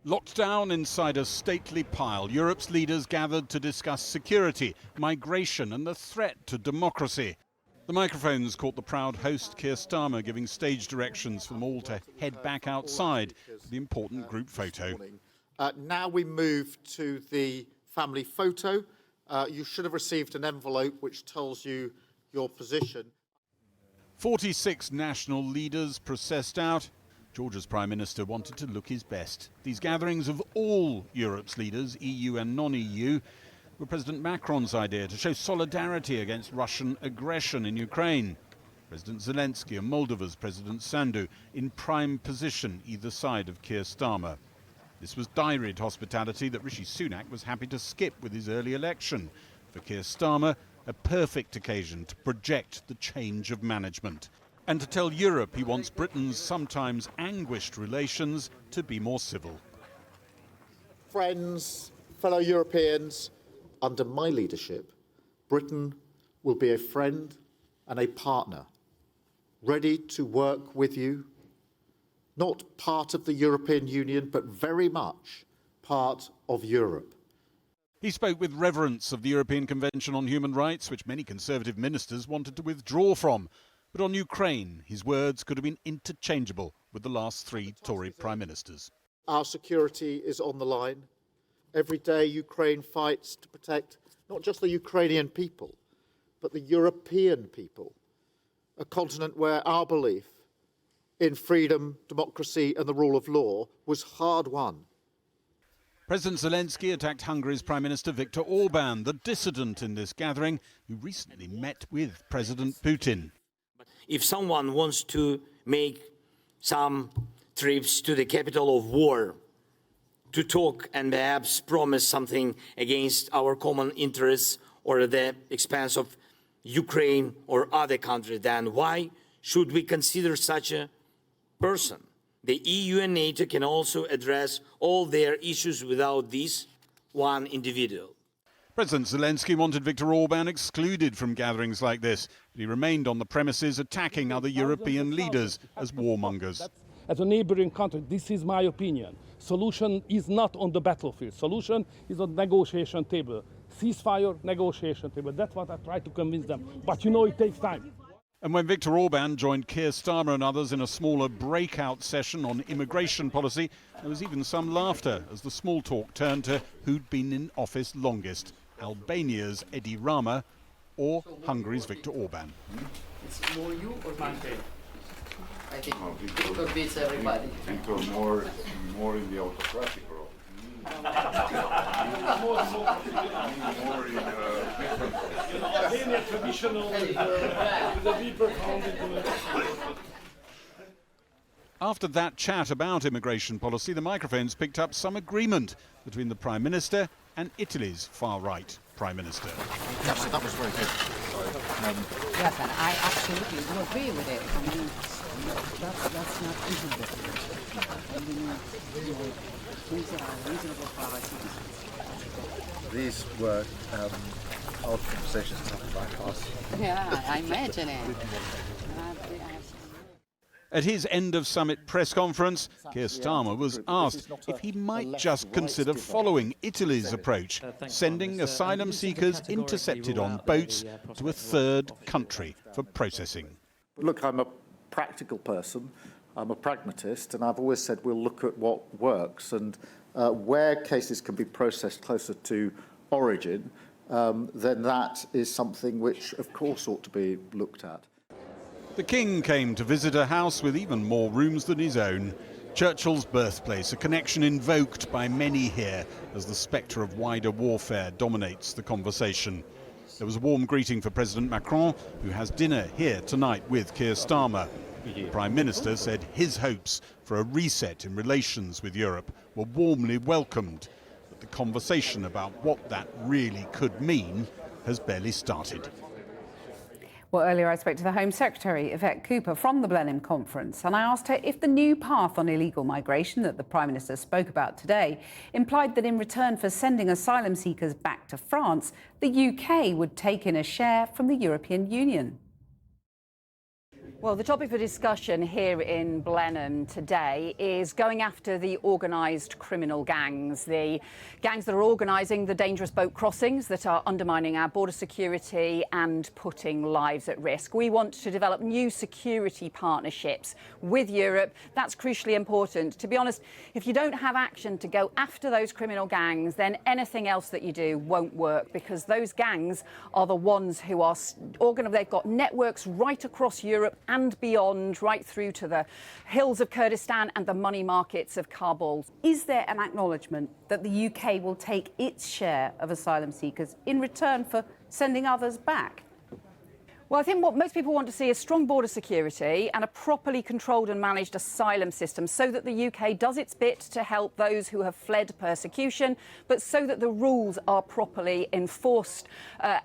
Locked down inside a stately pile, Europe's leaders gathered to discuss security, migration and the threat to democracy. The microphones caught the proud host, Keir Starmer, giving stage directions for them all to head back outside for the important group photo. Now we move to the family photo. You should have received an envelope which tells you your position. 46 national leaders processed out. Georgia's Prime Minister wanted to look his best. These gatherings of all Europe's leaders, EU and non-EU, were President Macron's idea to show solidarity against Russian aggression in Ukraine. President Zelenskyy and Moldova's President Sandu in prime position either side of Keir Starmer. This was diaried hospitality that Rishi Sunak was happy to skip with his early election. For Keir Starmer, a perfect occasion to project the change of management and to tell Europe he wants Britain's sometimes anguished relations to be more civil. Friends, fellow Europeans, under my leadership, Britain will be a friend and a partner, ready to work with you, not part of the European Union, but very much part of Europe. He spoke with reverence of the European Convention on Human Rights, which many Conservative ministers wanted to withdraw from. But on Ukraine, his words could have been interchangeable with the last three Tory prime ministers. Our security is on the line. Every day Ukraine fights to protect not just the Ukrainian people, but the European people, a continent where our belief in freedom, democracy and the rule of law was hard won. President Zelenskyy attacked Hungary's Prime Minister Viktor Orban, the dissident in this gathering, who recently met with President Putin. If someone wants to make some trips to the capital of war to talk and perhaps promise something against our common interests or the expense of Ukraine or other countries, then why should we consider such a person? The EU and NATO can also address all their issues without this one individual. President Zelenskyy wanted Viktor Orban excluded from gatherings like this, but he remained on the premises attacking other European leaders as warmongers. As a neighboring country, this is my opinion. Solution is not on the battlefield. Solution is on the negotiation table. Ceasefire, negotiation table. That's what I try to convince them. But you know it takes time. And when Viktor Orban joined Keir Starmer and others in a smaller breakout session on immigration policy, there was even some laughter as the small talk turned to who'd been in office longest, Albania's Edi Rama or Hungary's Viktor Orban. It's more you or Viktor? I think Viktor beats everybody. Viktor more in the autocratic role. More in Albania traditional with a deeper After that chat about immigration policy, the microphones picked up some agreement between the Prime Minister and Italy's far-right Prime Minister. Yes, that was very good. Yes, and I absolutely do agree with it. I mean, that's not even things that are reasonable for our citizens. These were odd conversations to have about us. Yeah, I imagine it. At his end-of-summit press conference, Keir Starmer was asked if he might just consider following Italy's approach, sending asylum seekers intercepted on boats to a third country for processing. Look, I'm a practical person, I'm a pragmatist, and I've always said we'll look at what works, and where cases can be processed closer to origin, then that is something which, of course, ought to be looked at. The King came to visit a house with even more rooms than his own. Churchill's birthplace, a connection invoked by many here as the spectre of wider warfare dominates the conversation. There was a warm greeting for President Macron, who has dinner here tonight with Keir Starmer. The Prime Minister said his hopes for a reset in relations with Europe were warmly welcomed, but the conversation about what that really could mean has barely started. Well, earlier I spoke to the Home Secretary, Yvette Cooper, from the Blenheim conference, and I asked her if the new path on illegal migration that the Prime Minister spoke about today implied that in return for sending asylum seekers back to France, the UK would take in a share from the European Union. Well, the topic for discussion here in Blenheim today is going after the organised criminal gangs, the gangs that are organising the dangerous boat crossings that are undermining our border security and putting lives at risk. We want to develop new security partnerships with Europe. That's crucially important. To be honest, if you don't have action to go after those criminal gangs, then anything else that you do won't work, because those gangs are the ones who are they've got networks right across Europe and beyond, right through to the hills of Kurdistan and the money markets of Kabul. Is there an acknowledgement that the UK will take its share of asylum seekers in return for sending others back? Well, I think what most people want to see is strong border security and a properly controlled and managed asylum system, so that the UK does its bit to help those who have fled persecution, but so that the rules are properly enforced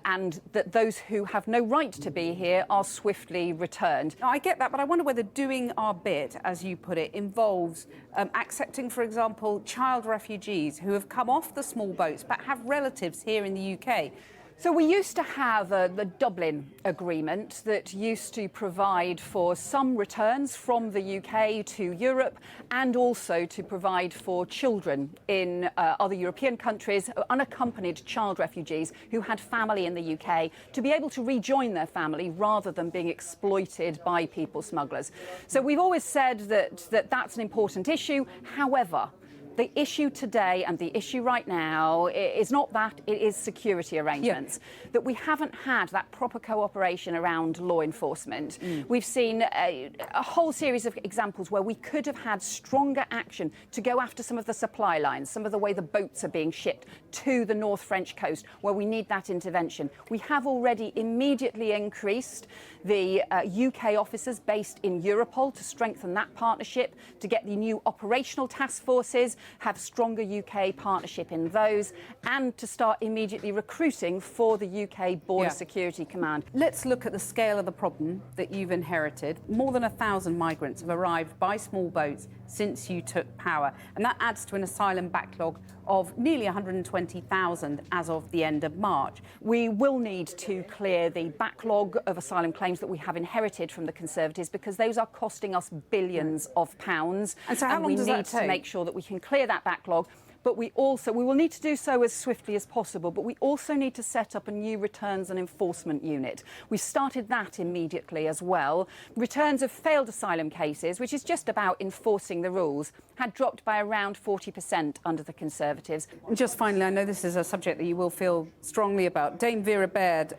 and that those who have no right to be here are swiftly returned. Now, I get that, but I wonder whether doing our bit, as you put it, involves accepting, for example, child refugees who have come off the small boats but have relatives here in the UK. So we used to have the Dublin Agreement that used to provide for some returns from the UK to Europe, and also to provide for children in other European countries, unaccompanied child refugees who had family in the UK, to be able to rejoin their family rather than being exploited by people smugglers. So we've always said that that's an important issue. However, the issue today and the issue right now is not that, it is security arrangements. Yeah. That we haven't had that proper cooperation around law enforcement. We've seen a whole series of examples where we could have had stronger action to go after some of the supply lines, some of the way the boats are being shipped to the North French coast, where we need that intervention. We have already immediately increased the UK officers based in Europol to strengthen that partnership, to get the new operational task forces, have stronger UK partnership in those, and to start immediately recruiting for the UK Border Security Command. Let's look at the scale of the problem that you've inherited. More than 1,000 migrants have arrived by small boats since you took power, and that adds to an asylum backlog of nearly 120,000 as of the end of March. We will need to clear the backlog of asylum claims that we have inherited from the Conservatives, because those are costing us billions of pounds. And so how long does that take? We need to make sure that we can clear that backlog. But we will need to do so as swiftly as possible, but we also need to set up a new returns and enforcement unit. We started that immediately as well. Returns of failed asylum cases, which is just about enforcing the rules, had dropped by around 40% under the Conservatives. And just finally, I know this is a subject that you will feel strongly about. Dame Vera Baird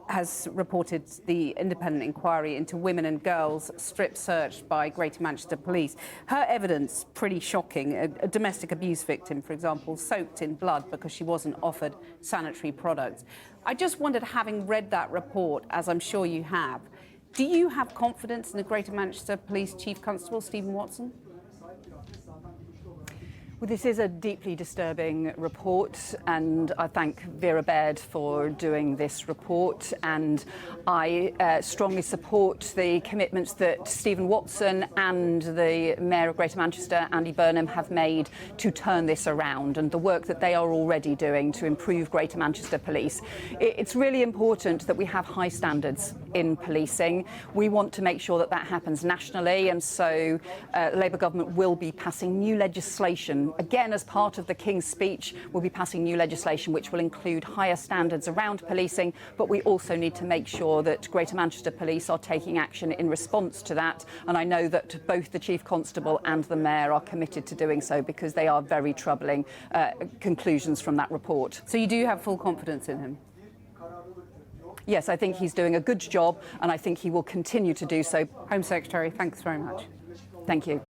has reported the independent inquiry into women and girls strip searched by Greater Manchester Police. Her evidence, pretty shocking. A domestic abuse victim, for example, soaked in blood because she wasn't offered sanitary products. I just wondered, having read that report, as I'm sure you have, do you have confidence in the Greater Manchester Police Chief Constable, Stephen Watson? Well, this is a deeply disturbing report, and I thank Vera Baird for doing this report, and I strongly support the commitments that Stephen Watson and the Mayor of Greater Manchester, Andy Burnham, have made to turn this around, and the work that they are already doing to improve Greater Manchester Police. It's really important that we have high standards in policing. We want to make sure that that happens nationally, and so the Labour government will be passing new legislation. Again, as part of the King's speech, we'll be passing new legislation which will include higher standards around policing, but we also need to make sure that Greater Manchester Police are taking action in response to that, and I know that both the Chief Constable and the Mayor are committed to doing so, because they are very troubling conclusions from that report. So you do have full confidence in him? Yes, I think he's doing a good job, and I think he will continue to do so. Home Secretary, thanks very much. Thank you.